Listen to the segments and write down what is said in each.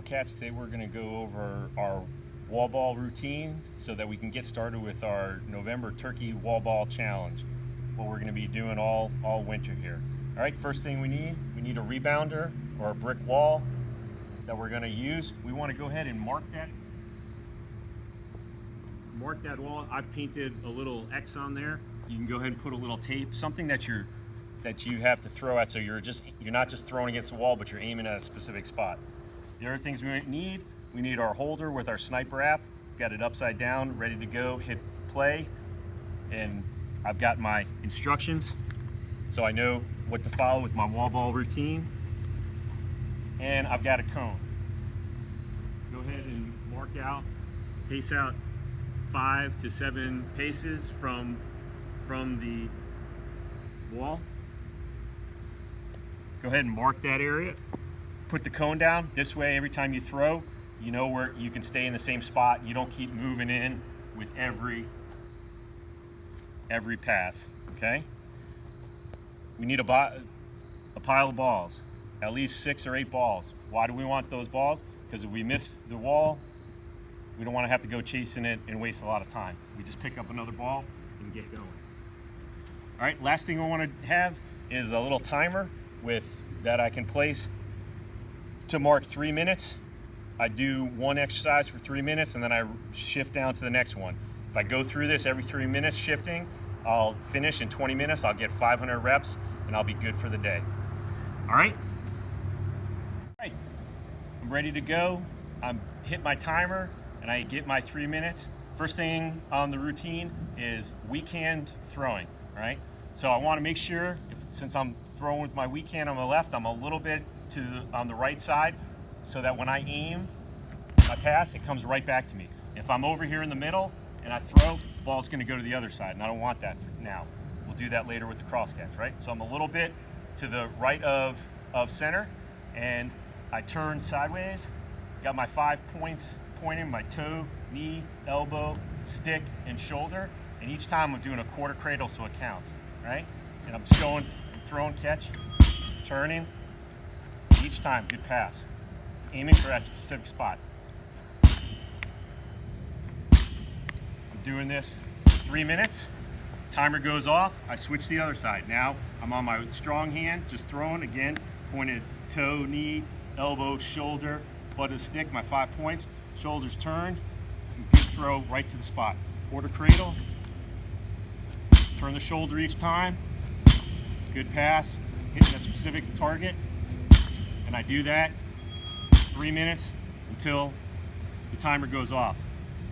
Wildcats. Today we're going to go over our wall ball routine so that we can get started with our November Turkey Wall Ball Challenge, what we're going to be doing all winter here. All right, first thing we need a rebounder or a brick wall that we're going to use. We want to go ahead and mark that wall. I've painted a little X on there. You can go ahead and put a little tape, something that you have to throw at, so you're not just throwing against the wall, but you're aiming at a specific spot. The other things we need our holder with our sniper app. Got it upside down, ready to go, hit play, and I've got my instructions so I know what to follow with my wall ball routine. And I've got a cone. Go ahead and pace out 5 to 7 paces from the wall. Go ahead and mark that area. Put the cone down. This way, every time you throw, you know where you can stay in the same spot. You don't keep moving in with every pass, okay? We need a pile of balls, at least 6 or 8 balls. Why do we want those balls? Because if we miss the wall, we don't want to have to go chasing it and waste a lot of time. We just pick up another ball and get going. All right, last thing I want to have is a little timer that I can place to mark 3 minutes. I do one exercise for 3 minutes and then I shift down to the next one. If I go through this every 3 minutes shifting, I'll finish in 20 minutes. I'll get 500 reps and I'll be good for the day. All right? I'm ready to go. I'm hit my timer and I get my 3 minutes. First thing on the routine is weak hand throwing, right? So I want to make sure, since I'm throwing with my weak hand on the left, I'm a little bit on the right side so that when I aim my pass, it comes right back to me. If I'm over here in the middle and I throw, the ball's going to go to the other side, and I don't want that now. We'll do that later with the cross catch, right? So I'm a little bit to the right of center, and I turn sideways. Got my 5 points pointing, my toe, knee, elbow, stick, and shoulder. And each time I'm doing a quarter cradle so it counts, right? And I'm just going, throwing, catch, turning. Each time, good pass. Aiming for that specific spot. I'm doing this 3 minutes. Timer goes off, I switch to the other side. Now I'm on my strong hand, just throwing again, pointed toe, knee, elbow, shoulder, butt of the stick, my 5 points. Shoulders turn, good throw right to the spot. Quarter cradle, turn the shoulder each time, good pass, hitting a specific target. And I do that 3 minutes until the timer goes off.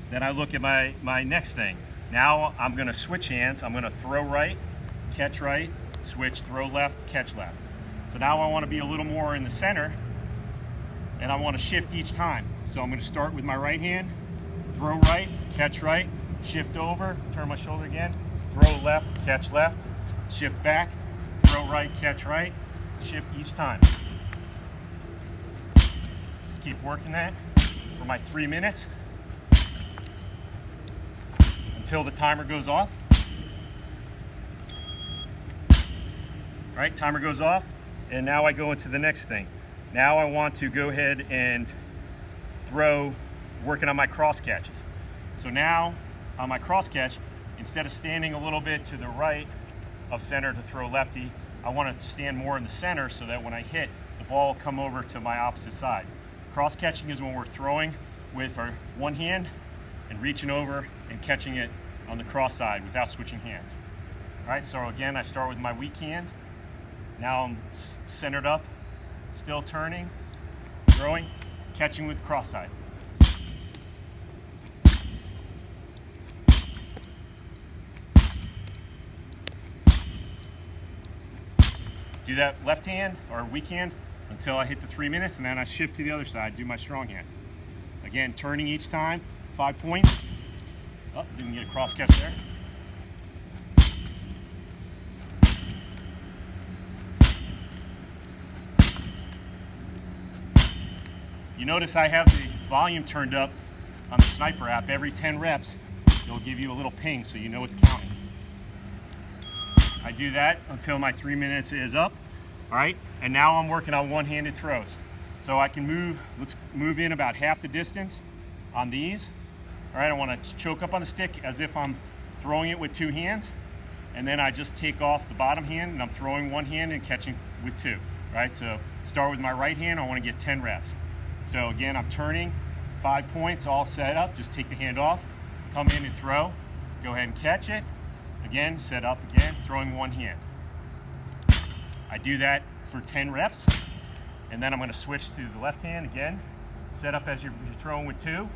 Then I look at my next thing. Now I'm gonna switch hands. I'm gonna throw right, catch right, switch, throw left, catch left. So now I wanna be a little more in the center and I wanna shift each time. So I'm gonna start with my right hand, throw right, catch right, shift over, turn my shoulder again, throw left, catch left, shift back, throw right, catch right, shift each time. Just keep working that for my 3 minutes until the timer goes off. All right, timer goes off, and now I go into the next thing. Now I want to go ahead and throw, working on my cross catches. So now on my cross catch, instead of standing a little bit to the right of center to throw lefty, I want to stand more in the center so that when I hit, the ball will come over to my opposite side. Cross catching is when we're throwing with our one hand and reaching over and catching it on the cross side without switching hands. All right, so again, I start with my weak hand. Now I'm centered up, still turning, throwing, catching with cross side. Do that left hand or weak hand until I hit the 3 minutes, and then I shift to the other side, do my strong hand. Again, turning each time, 5 points. Oh, didn't get a cross catch there. You notice I have the volume turned up on the sniper app. Every 10 reps, it'll give you a little ping so you know it's counting. I do that until my 3 minutes is up. All right, and now I'm working on one-handed throws. So I can move, let's move in about half the distance on these. All right, I want to choke up on the stick as if I'm throwing it with 2 hands. And then I just take off the bottom hand and I'm throwing 1 hand and catching with 2. All right, so start with my right hand, I want to get 10 reps. So again, I'm turning, 5 points, all set up, just take the hand off, come in and throw, go ahead and catch it. Again, set up again, throwing 1 hand. I do that for 10 reps, and then I'm going to switch to the left hand again, set up as you're throwing with 2,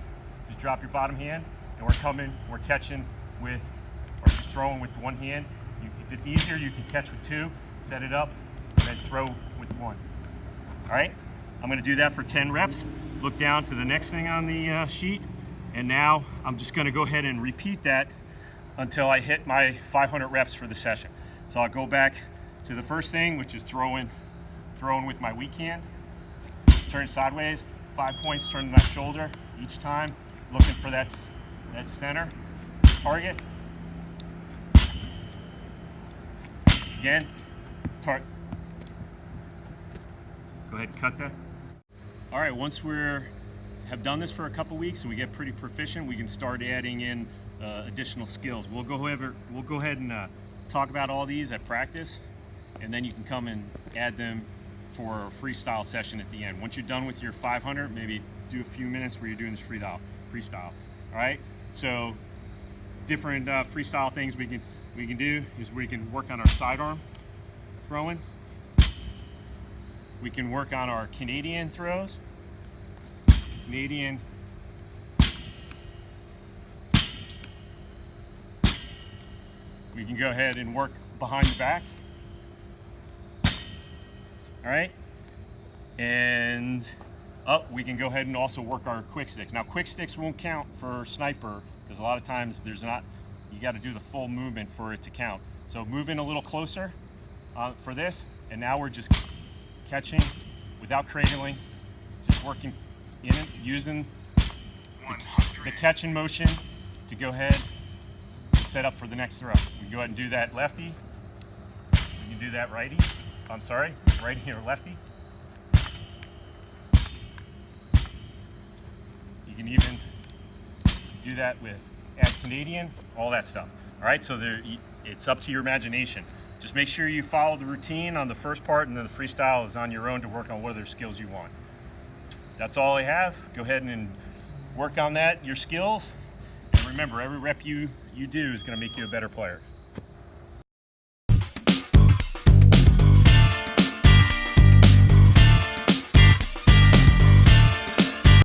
just drop your bottom hand, and we're catching with, or just throwing with 1 hand. If it's easier, you can catch with 2, set it up, and then throw with 1. All right, I'm going to do that for 10 reps. Look down to the next thing on the sheet, and now I'm just going to go ahead and repeat that until I hit my 500 reps for the session. So I'll go back to the first thing, which is throwing with my weak hand. Turn sideways, 5 points, turn my shoulder each time, looking for that center target. Again, go ahead and cut that. All right, once have done this for a couple weeks and we get pretty proficient, we can start adding in additional skills. We'll go ahead and talk about all these at practice, and then you can come and add them for a freestyle session at the end. Once you're done with your 500, maybe do a few minutes where you're doing this freestyle. All right. So different freestyle things we can do is we can work on our sidearm throwing. We can work on our Canadian throws. Canadian. We can go ahead and work behind the back. All right. And we can go ahead and also work our quick sticks. Now, quick sticks won't count for sniper because a lot of times you got to do the full movement for it to count. So move in a little closer for this, and now we're just catching without cradling, just working in it, using the catching motion to go ahead and set up for the next throw. We can go ahead and do that lefty. We can do that righty. I'm sorry, righty or lefty. You can even do that with add Canadian, all that stuff. All right, so it's up to your imagination. Just make sure you follow the routine on the first part, and then the freestyle is on your own to work on what other skills you want. That's all I have. Go ahead and work on that, your skills. And remember, every rep you do is going to make you a better player.